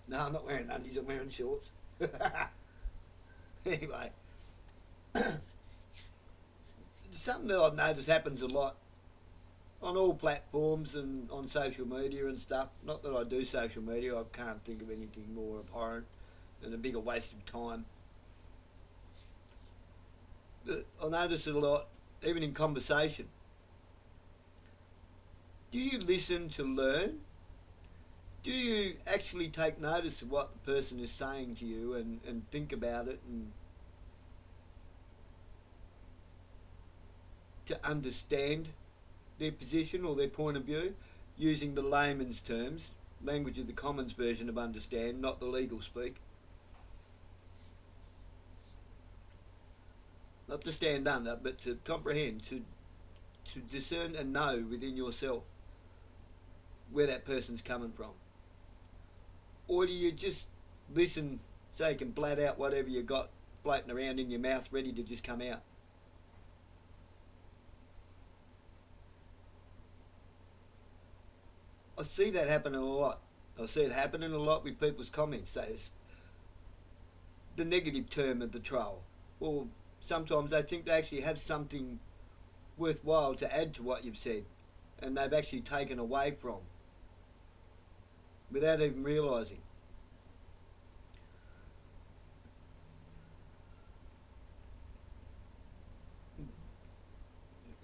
No, I'm not wearing undies, I'm wearing shorts. Anyway, something that I've noticed happens a lot on all platforms and on social media and stuff. Not that I do social media, I can't think of anything more abhorrent and a bigger waste of time. But I notice it a lot, even in conversation. Do you listen to learn? Do you actually take notice of what the person is saying to you and think about it and to understand their position or their point of view using the layman's terms, language of the commons version of understand, not the legal speak? Not to stand under, but to comprehend, to discern and know within yourself where that person's coming from. Or do you just listen so you can blat out whatever you got floating around in your mouth ready to just come out? I see that happening a lot. I see it happening a lot with people's comments. So it's the negative term of the troll. Or sometimes they think they actually have something worthwhile to add to what you've said and they've actually taken away from without even realising.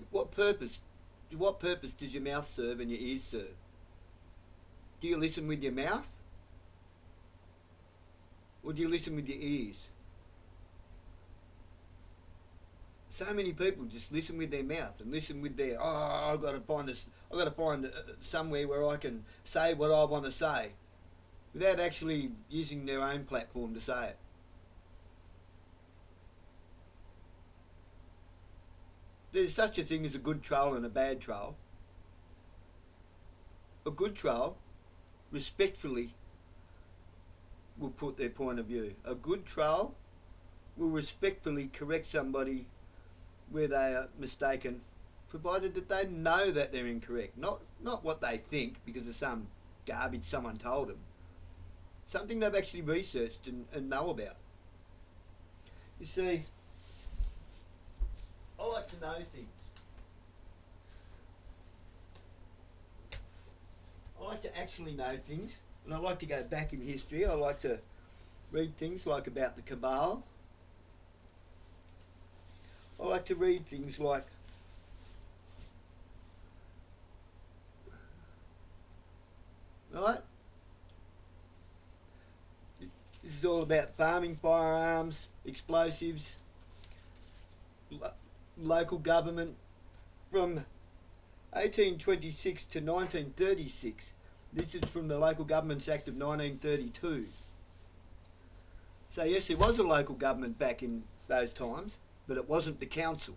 What purpose? What purpose does your mouth serve and your ears serve? Do you listen with your mouth? Or do you listen with your ears? So many people just listen with their mouth and listen with their, I've got to find this, I've got to find somewhere where I can say what I want to say without actually using their own platform to say it. There's such a thing as a good troll and a bad troll. A good troll respectfully will put their point of view. A good troll will respectfully correct somebody where they are mistaken, provided that they know that they're incorrect. Not what they think because of some garbage someone told them. Something they've actually researched and know about. You see, I like to know things. I like to actually know things, and I like to go back in history. I like to read things like about the Cabal. I like to read things like right? This is all about farming, firearms, explosives, local government from 1826 to 1936. This is from the Local Governments Act of 1932. So yes, there was a local government back in those times, but it wasn't the council.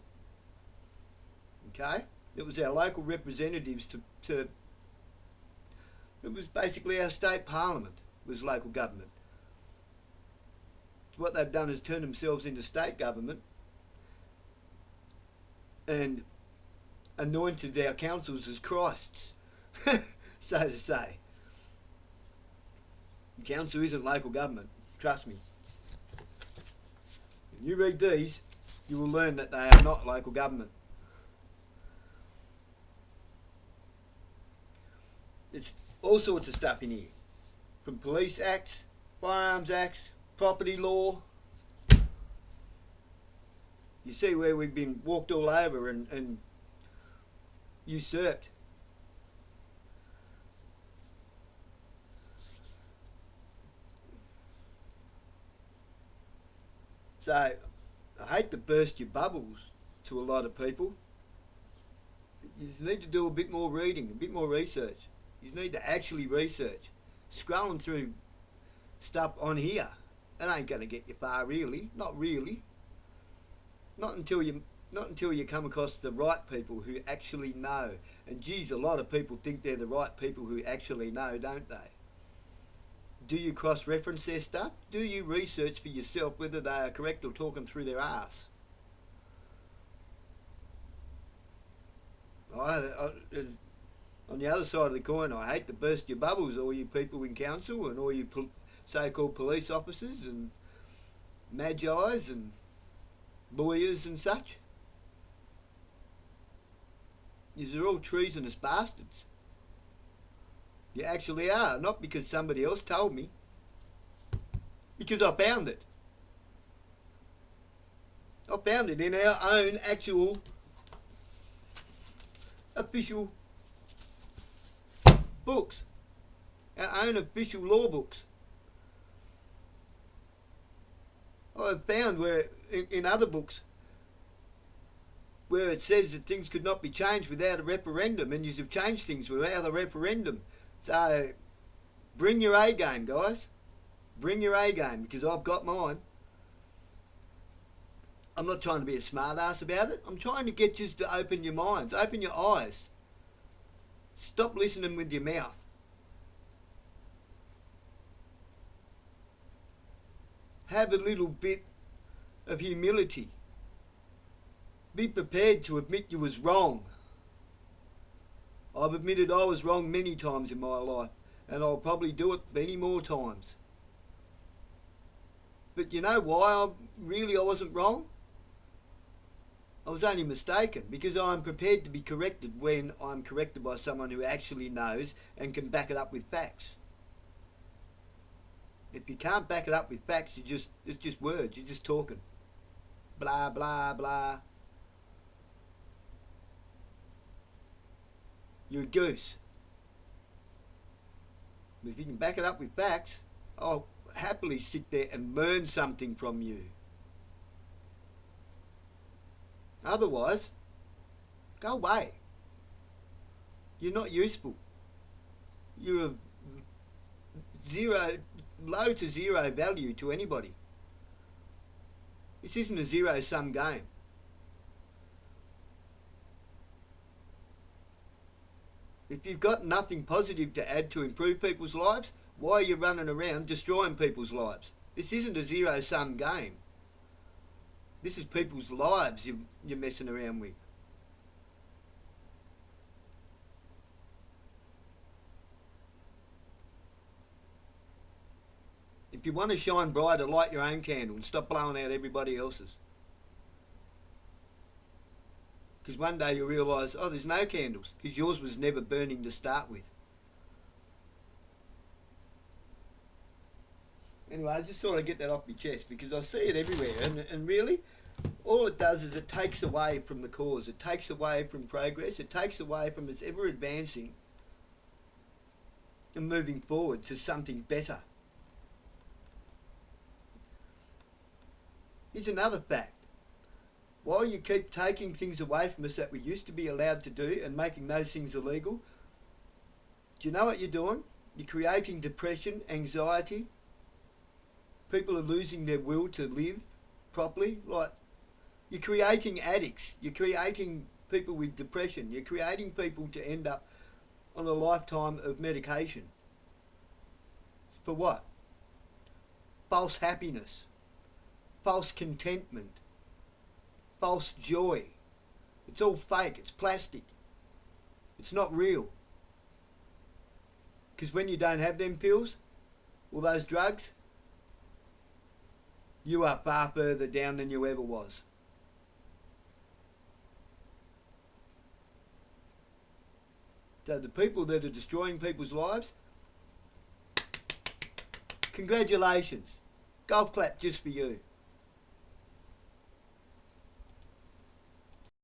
Okay? It was our local representatives to it was basically our state parliament was local government. What they've done is turn themselves into state government and anointed our councils as Christs, so to say. The council isn't local government, trust me. When you read these, you will learn that they are not local government. It's all sorts of stuff in here, from police acts, firearms acts, property law. You see where we've been walked all over and usurped. So, I hate to burst your bubbles to a lot of people. You just need to do a bit more reading, a bit more research. You need to actually research. Scrolling through stuff on here, it ain't going to get you far, really. Not really. Not until you come across the right people who actually know. And geez, a lot of people think they're the right people who actually know, don't they? Do you cross-reference their stuff? Do you research for yourself whether they are correct or talking through their arse? On the other side of the coin, I hate to burst your bubbles, all you people in council and all you so-called police officers and magis and lawyers and such. You're all treasonous bastards. You actually are, not because somebody else told me, because I found it. I found it in our own actual official books, our own official law books. I've found where, in other books, where it says that things could not be changed without a referendum, and you have changed things without a referendum. So, bring your A game, guys. Bring your A game, because I've got mine. I'm not trying to be a smart ass about it. I'm trying to get you to open your minds, open your eyes. Stop listening with your mouth. Have a little bit of humility. Be prepared to admit you was wrong. I've admitted I was wrong many times in my life, and I'll probably do it many more times. But you know why I wasn't wrong? I was only mistaken, because I'm prepared to be corrected when I'm corrected by someone who actually knows and can back it up with facts. If you can't back it up with facts, it's just words, you're just talking. Blah, blah, blah. You're a goose. But if you can back it up with facts, I'll happily sit there and learn something from you. Otherwise, go away. You're not useful. You're of low to zero value to anybody. This isn't a zero-sum game. If you've got nothing positive to add to improve people's lives, why are you running around destroying people's lives? This isn't a zero-sum game. This is people's lives you're messing around with. If you want to shine brighter, light your own candle and stop blowing out everybody else's. Because one day you'll realise, oh, there's no candles, because yours was never burning to start with. Anyway, I just thought I'd get that off my chest, because I see it everywhere, and really, all it does is it takes away from the cause, it takes away from progress, it takes away from us ever advancing and moving forward to something better. Here's another fact. While you keep taking things away from us that we used to be allowed to do and making those things illegal, do you know what you're doing? You're creating depression, anxiety. People are losing their will to live properly. Like, you're creating addicts. You're creating people with depression. You're creating people to end up on a lifetime of medication. For what? False happiness. False contentment. False joy. It's all fake. It's plastic. It's not real. Because when you don't have them pills or those drugs, you are far further down than you ever was. So the people that are destroying people's lives, congratulations. Golf clap just for you.